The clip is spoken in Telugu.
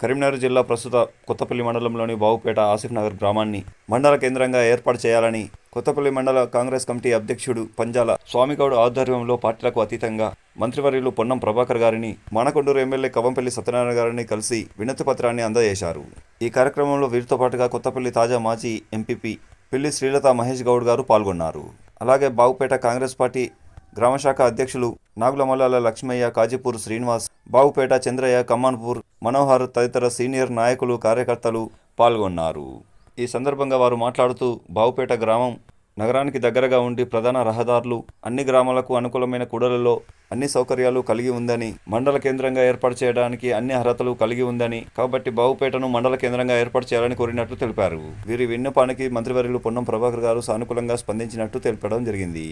కరీంనగర్ జిల్లా ప్రస్తుత కొత్తపల్లి మండలంలోని బావుపేట ఆసిఫ్ నగర్ గ్రామాన్ని మండల కేంద్రంగా ఏర్పాటు చేయాలని కొత్తపల్లి మండల కాంగ్రెస్ కమిటీ అధ్యక్షుడు పంజాల స్వామిగౌడ్ ఆధ్వర్యంలో పార్టీలకు అతీతంగా మంత్రివర్యులు పొన్నం ప్రభాకర్ గారిని మానకొండూరు ఎమ్మెల్యే కవంపల్లి సత్యనారాయణ గారిని కలిసి వినతి పత్రాన్ని అందజేశారు. ఈ కార్యక్రమంలో వీరితో పాటుగా కొత్తపల్లి తాజా మాజీ ఎంపీపీ పిల్లి శ్రీలత మహేష్ గౌడ్ గారు పాల్గొన్నారు. అలాగే బావుపేట కాంగ్రెస్ పార్టీ గ్రామశాఖ అధ్యక్షులు నాగుల మల్లాల లక్ష్మయ్య, కాజీపూర్ శ్రీనివాస్, బావుపేట చంద్రయ్య, కమ్మాన్పూర్ మనోహర్ తదితర సీనియర్ నాయకులు, కార్యకర్తలు పాల్గొన్నారు. ఈ సందర్భంగా వారు మాట్లాడుతూ బావుపేట గ్రామం నగరానికి దగ్గరగా ఉండి ప్రధాన రహదారులు, అన్ని గ్రామాలకు అనుకూలమైన కూడలలో అన్ని సౌకర్యాలు కలిగి ఉందని, మండల కేంద్రంగా ఏర్పాటు చేయడానికి అన్ని అర్హతలు కలిగి ఉందని, కాబట్టి బావుపేటను మండల కేంద్రంగా ఏర్పాటు చేయాలని కోరినట్లు తెలిపారు. వీరి విన్నపానికి మంత్రివర్యులు పొన్నం ప్రభాకర్ గారు సానుకూలంగా స్పందించినట్టు తెలపడం జరిగింది.